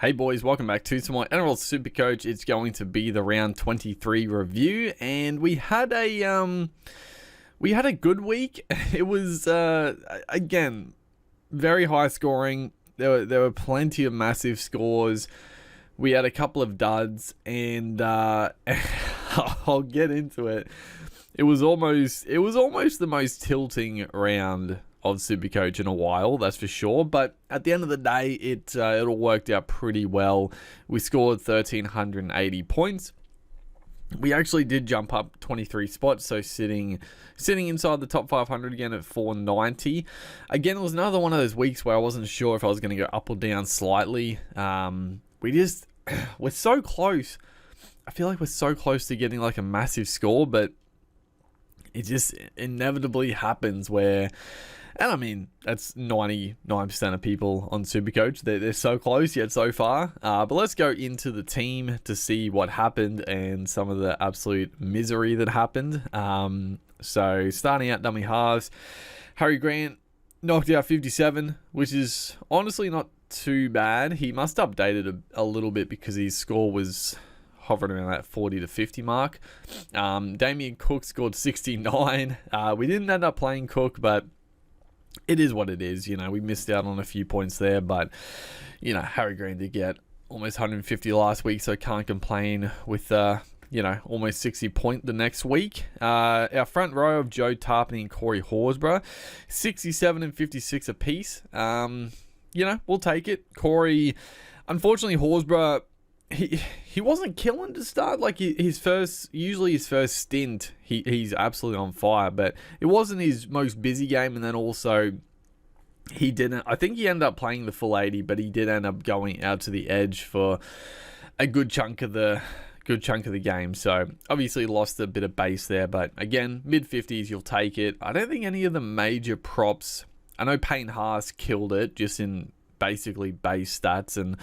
Hey boys, welcome back to some more Nrl Supercoach. It's going to be the round 23 review, and we had a good week. It was again very high scoring. There were plenty of massive scores. We had a couple of duds, and I'll get into it. It was almost the most tilting round of Supercoach in a while, that's for sure. But at the end of the day, it all worked out pretty well. We scored 1,380 points. We actually did jump up 23 spots, so sitting inside the top 500 again at 490. Again, it was another one of those weeks where I wasn't sure if I was going to go up or down slightly. We're so close. I feel like we're so close to getting like a massive score, but it just inevitably happens where, and I mean, that's 99% of people on Supercoach. They're so close yet so far. But let's go into the team to see what happened and some of the absolute misery that happened. So starting out dummy halves, Harry Grant knocked out 57, which is honestly not too bad. He must have updated a little bit because his score was hovering around that 40 to 50 mark. Damien Cook scored 69. We didn't end up playing Cook, but it is what it is. You know, we missed out on a few points there, but you know, Harry Grant did get almost 150 last week, so can't complain with almost 60 point the next week. Our front row of Joe Tarpany and Corey Horsburgh, 67 and 56 apiece. We'll take it. Corey, unfortunately, Horsburgh, he wasn't killing to start. Like his first stint, he's absolutely on fire, but it wasn't his most busy game. And then also he didn't, I think he ended up playing the full 80, but he did end up going out to the edge for a good chunk of the game. So obviously lost a bit of base there, but again, mid 50s, you'll take it. I don't think any of the major props, I know Payne Haas killed it just in basically base stats and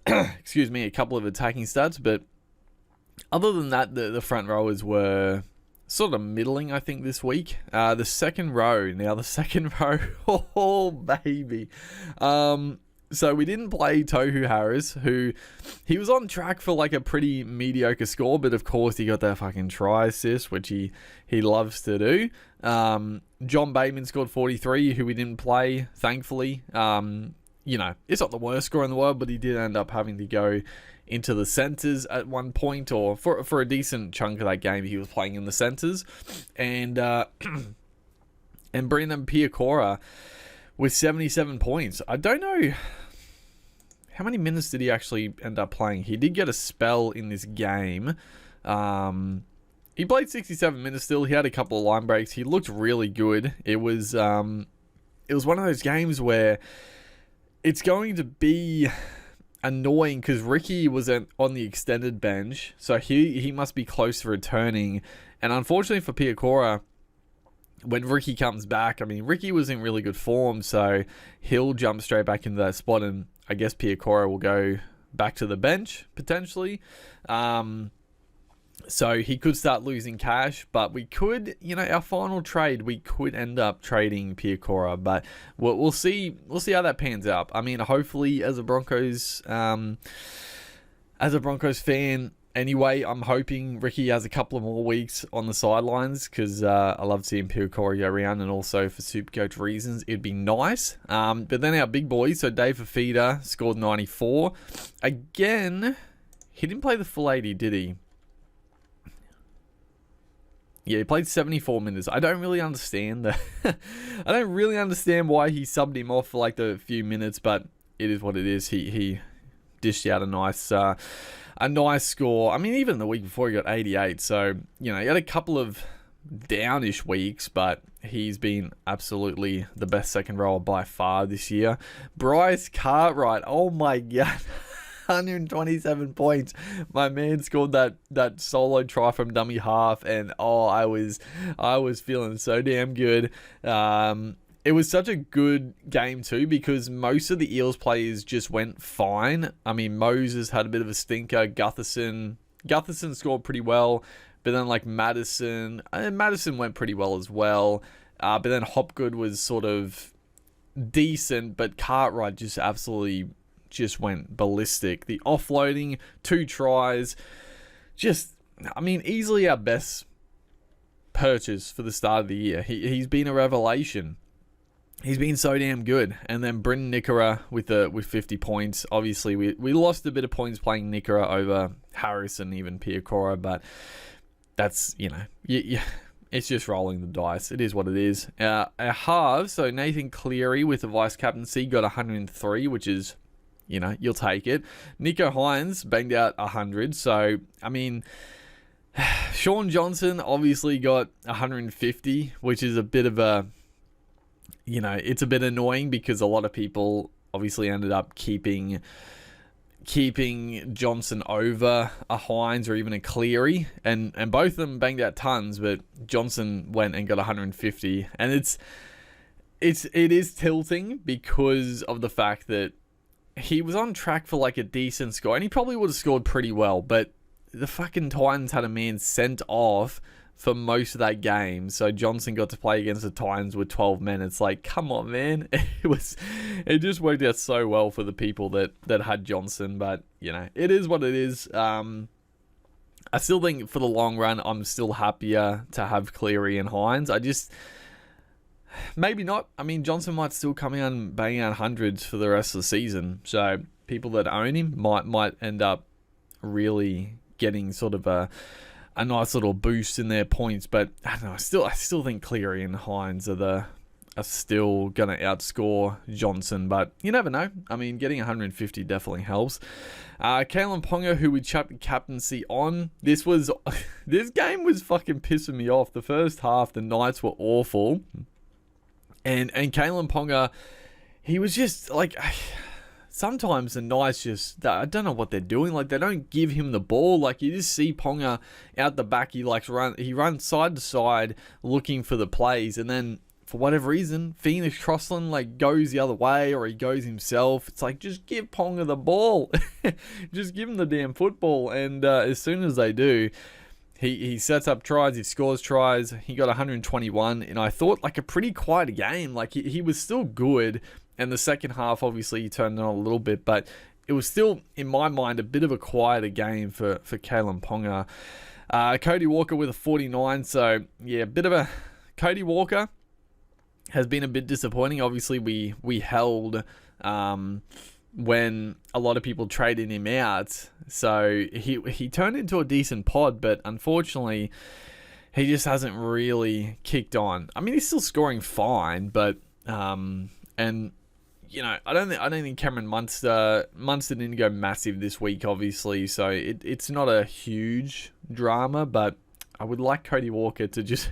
excuse me, a couple of attacking stats, but other than that, the front rowers were sort of middling, I think, this week. The second row, oh baby. So we didn't play Tohu Harris, who he was on track for like a pretty mediocre score, but of course he got that fucking try assist, which he loves to do. John Bateman scored 43, who we didn't play, thankfully. It's not the worst score in the world, but he did end up having to go into the centers at one point, or for a decent chunk of that game, he was playing in the centers. And Brendan Piacora with 77 points. I don't know how many minutes did he actually end up playing. He did get a spell in this game. He played 67 minutes still. He had a couple of line breaks. He looked really good. It was one of those games where it's going to be annoying because Ricky was on the extended bench, so he must be close to returning. And unfortunately for Piacora, when Ricky comes back, I mean, Ricky was in really good form, so he'll jump straight back into that spot, and I guess Piacora will go back to the bench, potentially. So he could start losing cash, but we could, our final trade, we could end up trading Piacora, but we'll see how that pans out. I mean, hopefully as a Broncos fan, anyway, I'm hoping Ricky has a couple of more weeks on the sidelines because I love seeing Piacora go around, and also for Supercoach reasons, it'd be nice. But then our big boys, so Dave Fafita scored 94. Again, he didn't play the full 80, did he? Yeah, he played 74 minutes. I don't really understand that. I don't really understand why he subbed him off for like the few minutes, but it is what it is. He dished out a nice score. I mean, even the week before he got 88. So, he had a couple of downish weeks, but he's been absolutely the best second rower by far this year. Bryce Cartwright, oh my God. 127 points. My man scored that solo try from dummy half, and I was feeling so damn good. It was such a good game too because most of the Eels players just went fine. I mean, Moses had a bit of a stinker. Gutherson scored pretty well, but then like Madison went pretty well as well. But then Hopgood was sort of decent, but Cartwright just absolutely just went ballistic. The offloading, 2 tries, easily our best purchase for the start of the year. He's been a revelation. He's been so damn good. And then Brendan Nickera with 50 points. Obviously, we lost a bit of points playing Nickera over Harris and even Piacora, but that's, it's just rolling the dice. It is what it is. Our halves, so Nathan Cleary with the vice captaincy got 103, which is, you'll take it. Nico Hines banged out 100. So, Sean Johnson obviously got 150, which is a bit of a, it's a bit annoying because a lot of people obviously ended up keeping Johnson over a Hines or even a Cleary, and both of them banged out tons, but Johnson went and got 150, and it is tilting because of the fact that he was on track for like a decent score, and he probably would have scored pretty well, but the fucking Titans had a man sent off for most of that game, so Johnson got to play against the Titans with 12 men. It's like, come on, man. It just worked out so well for the people that had Johnson, but it is what it is. I still think for the long run, I'm still happier to have Cleary and Hines. Maybe not. Johnson might still come out and bang out hundreds for the rest of the season, so people that own him might end up really getting sort of a nice little boost in their points, but I don't know. I still think Cleary and Hines are still gonna outscore Johnson, but you never know. Getting 150 definitely helps. Kalen Ponga, who we chucked the captaincy on, this game was fucking pissing me off. The first half, the Knights were awful, and Kalen Ponga, he was just like. Sometimes the Knights I don't know what they're doing. Like, they don't give him the ball. Like, you just see Ponga out the back. He runs side to side looking for the plays. And then, for whatever reason, Phoenix Crossland, goes the other way, or he goes himself. It's like, just give Ponga the ball. Just give him the damn football. And as soon as they do, he sets up tries. He scores tries. He got 121. And I thought, a pretty quiet game. He was still good. And the second half, obviously, he turned on a little bit, but it was still, in my mind, a bit of a quieter game for Kalen Ponga. Cody Walker with a 49, so yeah, a bit of a... Cody Walker has been a bit disappointing. Obviously, we held when a lot of people traded him out, so he turned into a decent pod, but unfortunately, he just hasn't really kicked on. He's still scoring fine, but... And I don't think Cameron Munster didn't go massive this week, obviously, so it's not a huge drama, but I would like Cody Walker to just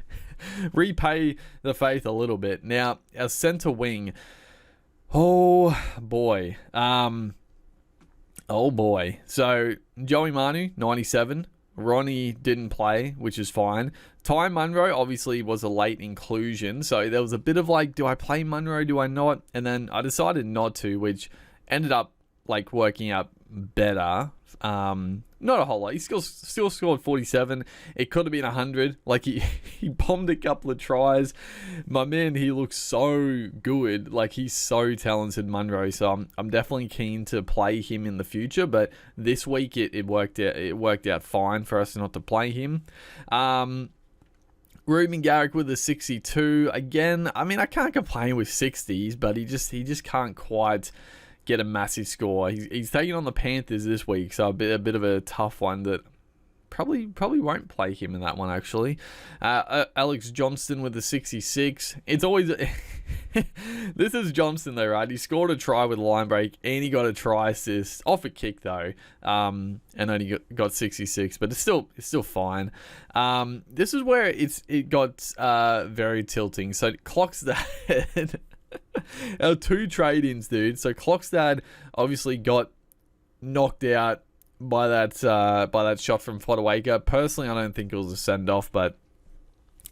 repay the faith a little bit. Now, our centre wing, oh boy. So Joey Manu, 97. Ronnie didn't play, which is fine. Ty Munro obviously was a late inclusion, so there was a bit of do I play Munro, do I not? And then I decided not to, which ended up working out better. Not a whole lot. He still scored 47. It could have been 100. He bombed a couple of tries. My man, he looks so good. He's so talented, Munro. So I'm definitely keen to play him in the future. But this week it worked out. It worked out fine for us not to play him. Ruben Garrick with a 62. Again, I can't complain with 60s, but he just can't quite get a massive score. He's taking on the Panthers this week, so a bit of a tough one that probably won't play him in that one, actually. Alex Johnston with the 66. It's always... This is Johnston, though, right? He scored a try with a line break, and he got a try assist off a kick, though, and only got 66, but it's still fine. This is where it got very tilting. So Clockstad... Our 2 trade-ins, dude. So Clockstad obviously got knocked out by that shot from Fodawaker. Personally, I don't think it was a send-off, but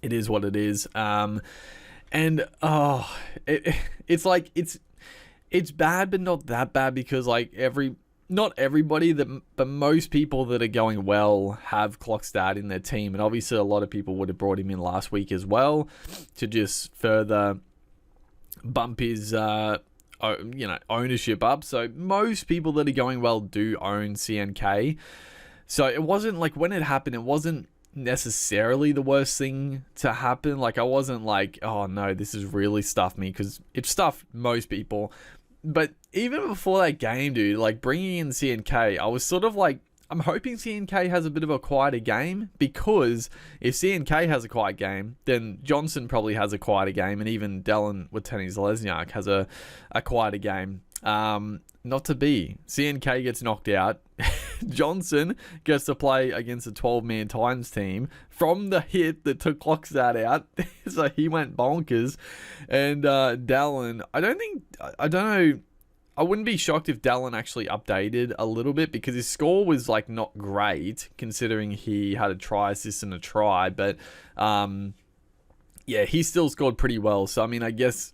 it is what it is. It's bad, but not that bad, because not everybody, but most people that are going well have Clockstad in their team, and obviously a lot of people would have brought him in last week as well to just further bump his ownership up. So most people that are going well do own CNK. So it wasn't like, when it happened, it wasn't necessarily the worst thing to happen. Like, I wasn't like, oh no, this has really stuffed me, because it stuffed most people. But even before that game, dude, like bringing in CNK, I was sort of like, I'm hoping CNK has a bit of a quieter game, because if CNK has a quiet game, then Johnson probably has a quieter game, and even Dallin Watene-Zelezniak has a quieter game. Not to be. CNK gets knocked out. Johnson gets to play against a 12-man Titans team from the hit that took Klockstad out. So he went bonkers. And Dallin, I don't know. I wouldn't be shocked if Dallin actually updated a little bit, because his score was like not great considering he had a try assist and a try. But yeah, he still scored pretty well. So I mean, I guess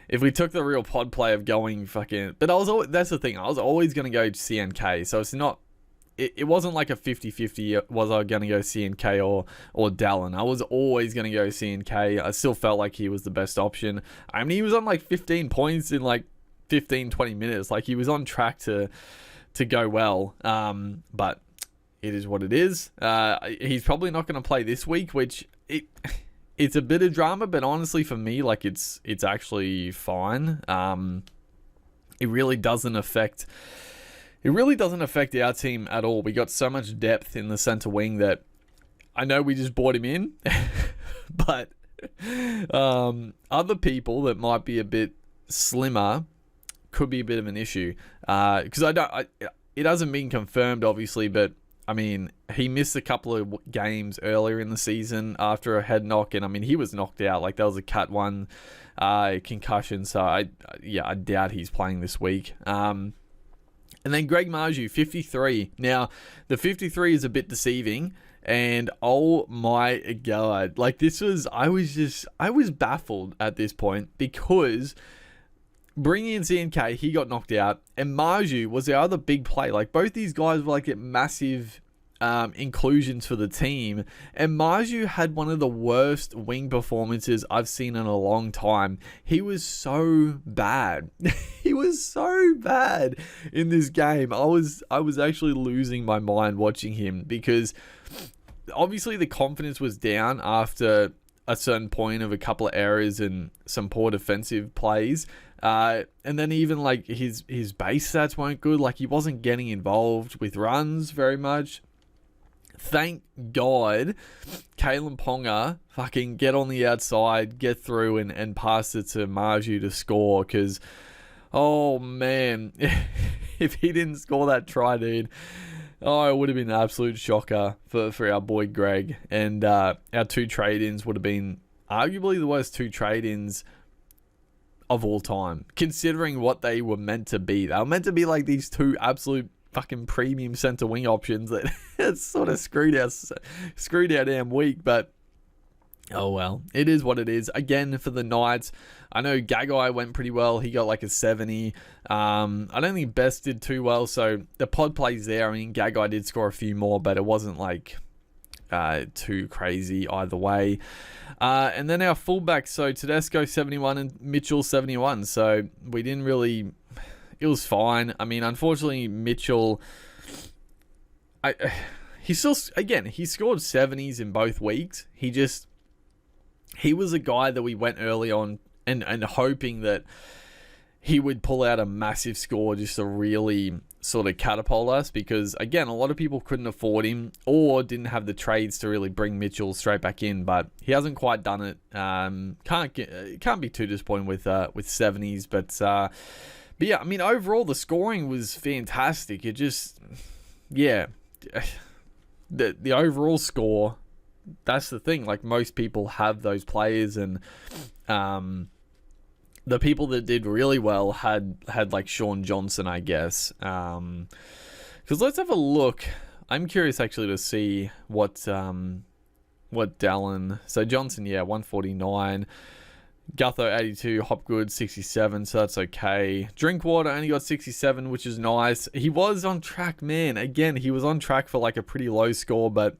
if we took the real pod play of going fucking... But that's the thing. I was always going to go CNK. So it's not... It wasn't like a 50-50. Was I going to go CNK or Dallin? I was always going to go CNK. I still felt like he was the best option. I mean, he was on like 15 points in like 15-20 minutes. Like, he was on track to go well. But it is what it is. He's probably not going to play this week, which... It's a bit of drama, but honestly for me, like, it's actually fine. It really doesn't affect our team at all. We got so much depth in the center wing that I know we just brought him in, but other people that might be a bit slimmer could be a bit of an issue. Because it hasn't been confirmed, obviously, but I mean, he missed a couple of games earlier in the season after a head knock, and I mean, he was knocked out. Like, that was a Cat 1 concussion, so I doubt he's playing this week. And then Greg Marju, 53. Now, the 53 is a bit deceiving, and oh my God, like, I was baffled at this point, because bringing in CNK, he got knocked out, and Marju was the other big play. Like, both these guys were like massive inclusions for the team, and Marju had one of the worst wing performances I've seen in a long time. He was so bad. He was so bad in this game. I was actually losing my mind watching him, because obviously the confidence was down after a certain point of a couple of errors and some poor defensive plays. And then even like his base stats weren't good. Like, he wasn't getting involved with runs very much. Thank God Kalen Ponga fucking get on the outside, get through and pass it to Marju to score, because oh man, if he didn't score that try, dude, it would have been an absolute shocker for our boy Greg. And our two trade-ins would have been arguably the worst two trade-ins of all time, considering what they were meant to be. They were meant to be like these two absolute fucking premium center wing options that sort of screwed our damn week. But oh well, it is what it is. Again, for the Knights, I know Gagai went pretty well. He got like a 70. I don't think Best did too well, so the pod plays there. I mean, Gagai did score a few more, but it wasn't like too crazy either way. And then our fullbacks, so Tedesco 71 and Mitchell 71. So we didn't really... It was fine. I mean, unfortunately, Mitchell... he scored 70s in both weeks. He was a guy that we went early on and hoping that he would pull out a massive score just to really sort of catapult us, because again, a lot of people couldn't afford him or didn't have the trades to really bring Mitchell straight back in, but he hasn't quite done it. Can't be too disappointed with 70s, but yeah, I mean, overall the scoring was fantastic. It just, yeah, the overall score, that's the thing. Like, most people have those players, and the people that did really well had like Sean Johnson, I guess. Because let's have a look. I'm curious actually to see what Dallin. So Johnson, 149. Gutho 82, Hopgood 67, so that's okay. Drinkwater only got 67, which is nice. He was on track, man. Again, he was on track for like a pretty low score, but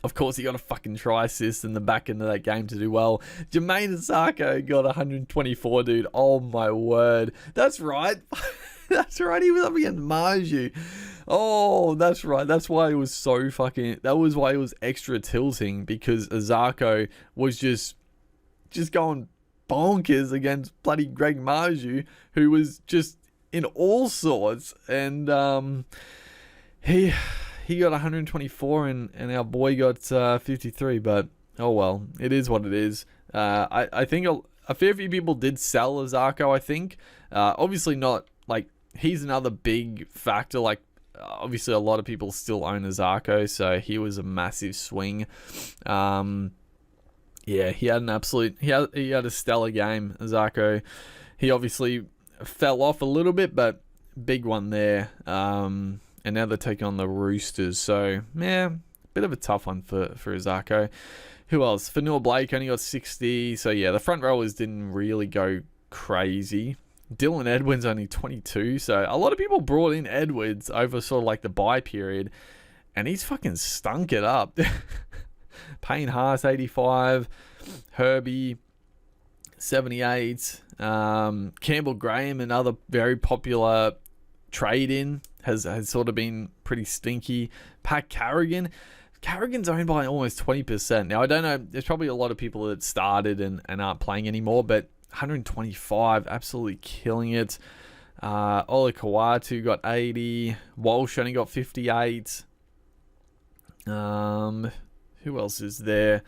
Of course, he got a fucking try assist in the back end of that game to do well. Jermaine Asako got 124, dude. Oh, my word. That's right. That's right. He was up against Marju. Oh, that's right. That's why it was so fucking... That was why it was extra tilting, because Asako was just going bonkers against bloody Greg Marju, who was just in all sorts. And he got 124 and our boy got 53, but oh well, it is what it is. I think a fair few people did sell Azarko, I think. Obviously not, like, he's another big factor, like, obviously a lot of people still own Azarko, so he was a massive swing. Yeah, he had an absolute, he had a stellar game, Azarko. He obviously fell off a little bit, but big one there. And now they're taking on the Roosters. So, yeah, bit of a tough one for Azarko. Who else? Fanua Blake only got 60. So, yeah, the front rowers didn't really go crazy. Dylan Edwards only 22. So, a lot of people brought in Edwards over sort of like the bye period. And he's fucking stunk it up. Payne Haas, 85. Herbie, 78. Campbell Graham, another very popular trade-in, has sort of been pretty stinky. Pat Carrigan's owned by almost 20%. Now, I don't know, there's probably a lot of people that started and aren't playing anymore, but 125, absolutely killing it. Ola Kawatu got 80. Walsh only got 58. Who else is there?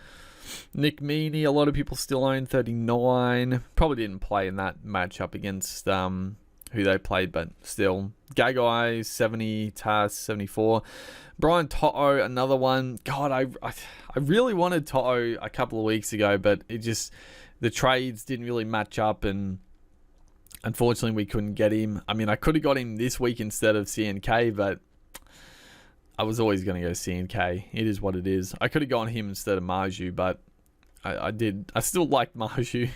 Nick Meaney, a lot of people still own 39. Probably didn't play in that matchup against who they played, but still. Gagai, 70. Tass, 74. Brian Toto, another one. God, I really wanted Toto a couple of weeks ago, but it just, the trades didn't really match up, and unfortunately we couldn't get him. I mean, I could have got him this week instead of CNK, but I was always going to go CNK. It is what it is. I could have gone him instead of Marju, but I did. I still liked Marju.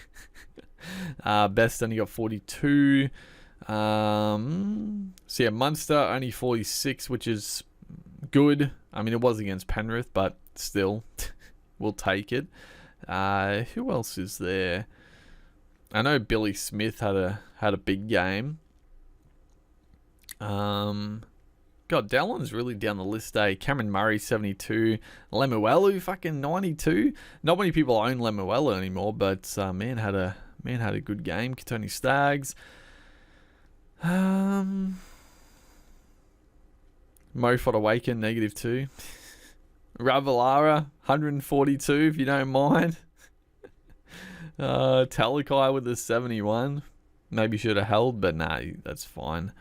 Best only got 42. So yeah, Munster only 46, which is good. I mean, it was against Penrith, but still, we'll take it. Who else is there? I know Billy Smith had a big game. God, Dallon's really down the list, eh? Cameron Murray, 72. Lemuelu, fucking 92. Not many people own Lemuelu anymore, but man had a good game. Tony Staggs. Mo Fodawaken, -2. Ravalara, 142, if you don't mind. Talakai with a 71. Maybe should have held, but nah, that's fine.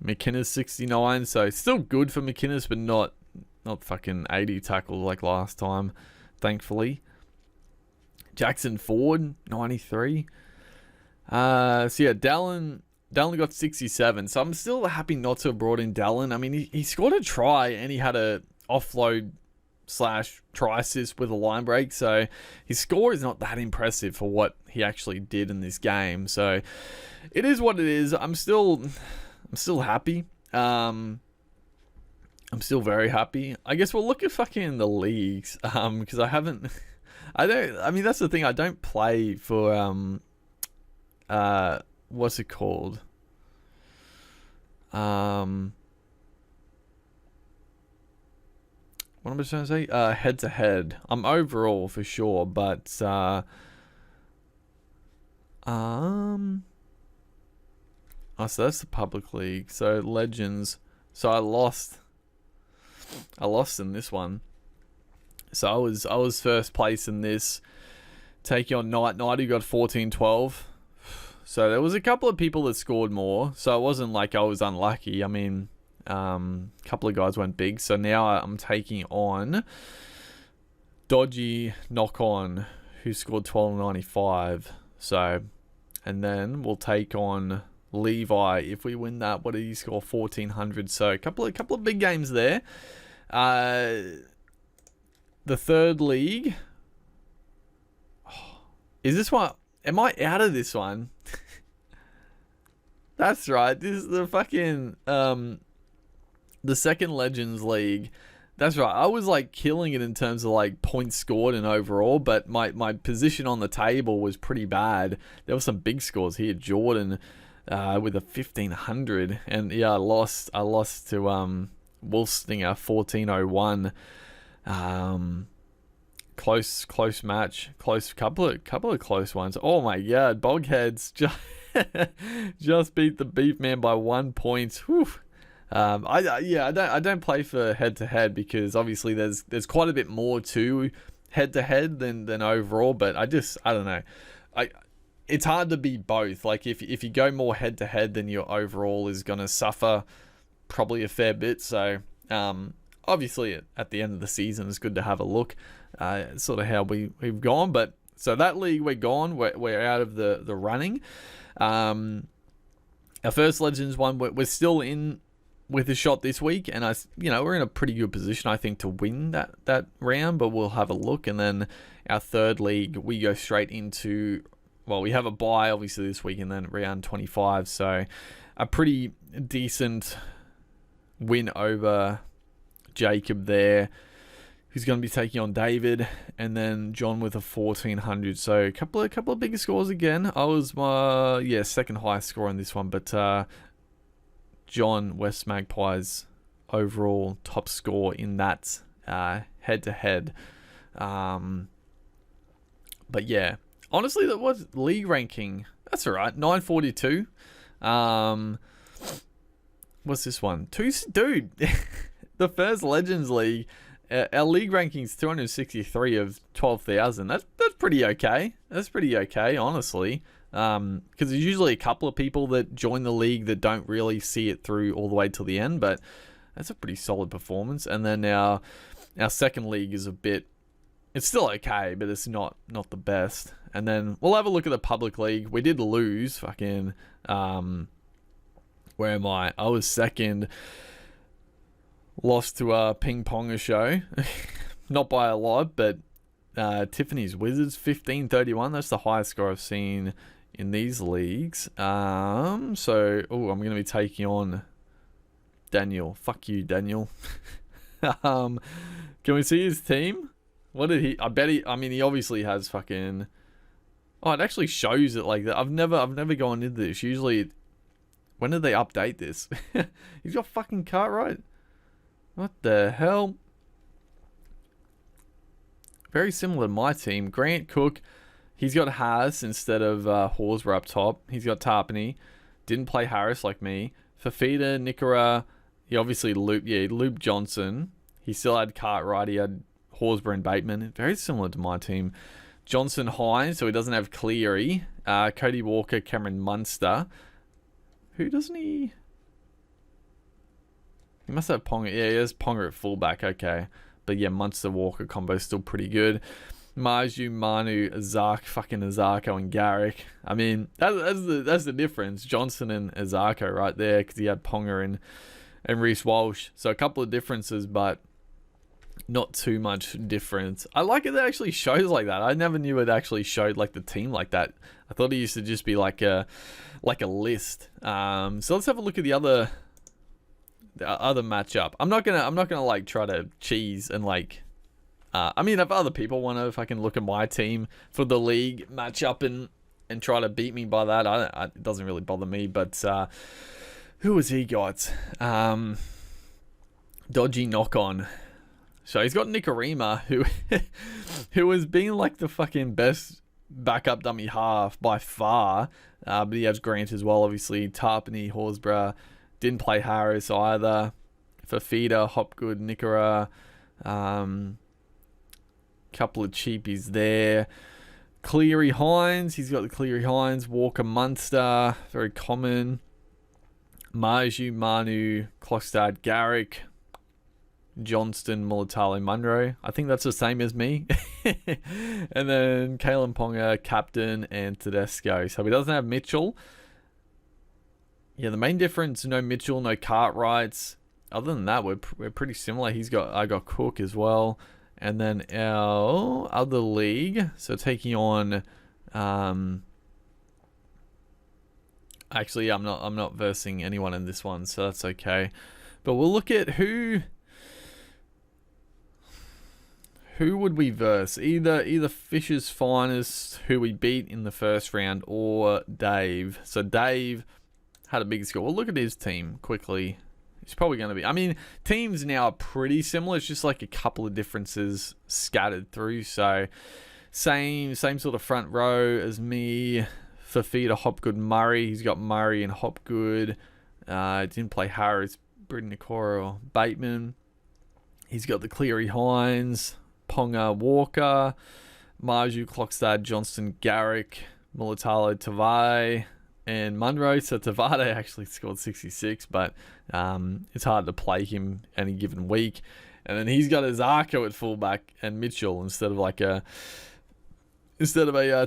McInnes, 69, so still good for McInnes, but not fucking 80 tackles like last time, thankfully. Jackson Ford, 93. So yeah, Dallin got 67, so I'm still happy not to have brought in Dallin. I mean, he scored a try and he had a offload / try assist with a line break, so his score is not that impressive for what he actually did in this game. So it is what it is. I'm still happy. I'm still very happy. I guess we'll look at fucking the leagues, because I mean, that's the thing, I don't play for what's it called? What am I trying to say? Head to head. I'm overall for sure, but oh, so that's the public league. So Legends. So I lost in this one. So I was first place in this. Taking on Knight, who got 14-12. So there was a couple of people that scored more. So it wasn't like I was unlucky. I mean, a couple of guys went big. So now I'm taking on Dodgy Knock On, who scored 12.95. So, and then we'll take on Levi. If we win that, what did he score? 1,400. So a couple of big games there. The third league. Is this one? Am I out of this one? That's right. This is the fucking the second Legends League. That's right. I was like killing it in terms of like points scored and overall, but my position on the table was pretty bad. There were some big scores here. Jordan with a 1500, and yeah, I lost to Wolfstinger 1401. Close match, couple of close ones. Oh my god, Bogheads just beat the Beef Man by 1 point. Whew. I don't play for head to head because obviously there's quite a bit more to head to head than overall, but I don't know. It's hard to be both. Like if you go more head to head, then your overall is gonna suffer probably a fair bit. So obviously at the end of the season, it's good to have a look. Sort of how we've gone, but so that league we're gone. We're out of the running. Our first Legends one, we're still in with a shot this week, and we're in a pretty good position, I think, to win that round, but we'll have a look. And then our third league, we go straight into, well, we have a bye obviously this week, and then round 25, so a pretty decent win over Jacob there, who's going to be taking on David, and then John with a 1400. So a couple of bigger scores again. I was second highest score on this one, but John, West Magpies overall top score in that head to head. But yeah, honestly, that was league ranking. That's all right. 942. What's this one? Dude, the first Legends League. Our league ranking's 263 of 12,000. That's pretty okay. That's pretty okay, honestly. Because there's usually a couple of people that join the league that don't really see it through all the way till the end, but that's a pretty solid performance. And then our second league is it's still okay, but it's not the best. And then we'll have a look at the public league. We did lose fucking where am I? I was second. Lost to a ping ponger show. Not by a lot, but Tiffany's Wizards 1531. That's the highest score I've seen in these leagues. I'm going to be taking on Daniel. Fuck you, Daniel. Can we see his team? What did he? I bet he obviously has fucking. Oh, it actually shows it like that. I've never gone into this. Usually, when did they update this? He's got fucking Cartwright. What the hell? Very similar to my team. Grant Cook, he's got Harris instead of Horsburgh up top. He's got Tarpany. Didn't play Harris like me. Fafita, Nicara, he obviously looped Johnson. He still had Cartwright. He had Horsburgh and Bateman. Very similar to my team. Johnson Hines, so he doesn't have Cleary. Cody Walker, Cameron Munster. Who doesn't he? He must have Ponga. Yeah, he has Ponga at fullback. Okay. But yeah, Munster-Walker combo is still pretty good. Marju, Manu, Azarko, and Garrick. I mean, that's the difference. Johnson and Azarko right there, because he had Ponga and Reece Walsh. So a couple of differences, but not too much difference. I like it that it actually shows like that. I never knew it actually showed like the team like that. I thought it used to just be like a list. So let's have a look at the other matchup. I'm not gonna like try to cheese and like if other people want to fucking look at my team for the league matchup and try to beat me by that, it doesn't really bother me. But who has he got? Dodgy knock on. So he's got Nicarima, who has been like the fucking best backup dummy half by far. But he has Grant as well, obviously. Tarpany, Horsburgh. Didn't play Harris either. Fafita, Hopgood, Nicara. Couple of cheapies there. Cleary Hines. He's got the Cleary Hines. Walker Munster. Very common. Marju, Manu, Klokstad, Garrick. Johnston, Mulatalo, Munro. I think that's the same as me. And then Kalen Ponga, Captain, and Tedesco. So he doesn't have Mitchell. Yeah, the main difference, no Mitchell, no Cartwrights. Other than that, we're pretty similar. I got Cook as well. And then our other league, so taking on actually I'm not versing anyone in this one, so that's okay. But we'll look at who who would we verse? Either Fisher's Finest, who we beat in the first round, or Dave. So Dave had a big score. Well, look at his team quickly. It's probably going to be... I mean, teams now are pretty similar. It's just like a couple of differences scattered through. So same sort of front row as me. Fafita, Hopgood, Murray. He's got Murray and Hopgood. Didn't play Harris, Britton, Nakora, or Bateman. He's got the Cleary, Hines, Ponga, Walker, Marju, Clockstad, Johnston, Garrick, Mulatalo, Tavai, and Munro. So Tavade actually scored 66, but it's hard to play him any given week. And then he's got a Zarko at fullback and Mitchell instead of a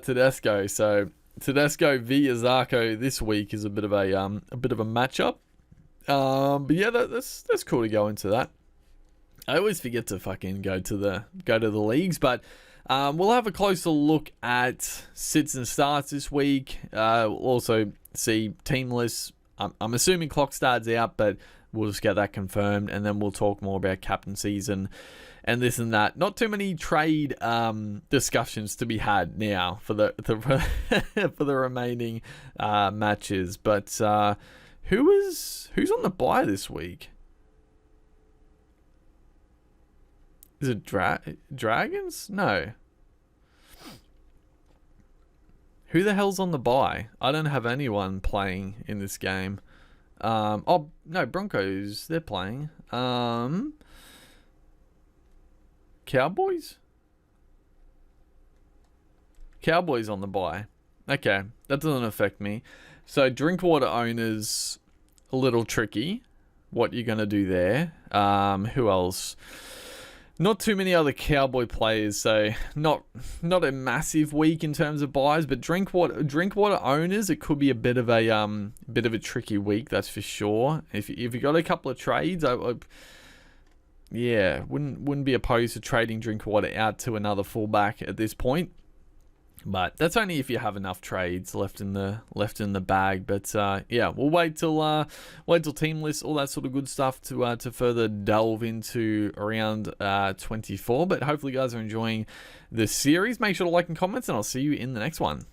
Tedesco. So Tedesco via Zarko this week is a bit of a matchup. But yeah, that's cool to go into that. I always forget to fucking go to the leagues, but we'll have a closer look at sits and starts this week. We'll also see team lists. I'm assuming Clockstad's out, but we'll just get that confirmed, and then we'll talk more about captaincies and this and that. Not too many trade discussions to be had now for the for the remaining matches. But who's on the bye this week? Is it Dragons? No. Who the hell's on the bye? I don't have anyone playing in this game. Oh, no, Broncos, they're playing. Cowboys? Cowboys on the bye. Okay, that doesn't affect me. So Drinkwater owners, a little tricky. What you're going to do there. Who else? Not too many other Cowboy players, so not a massive week in terms of buys, but Drinkwater owners, it could be a bit of a tricky week, that's for sure. If you got a couple of trades, I wouldn't be opposed to trading Drinkwater out to another fullback at this point. But that's only if you have enough trades left in the bag. But yeah, we'll wait till team lists, all that sort of good stuff to further delve into around 24. But hopefully you guys are enjoying this series. Make sure to like and comment, and I'll see you in the next one.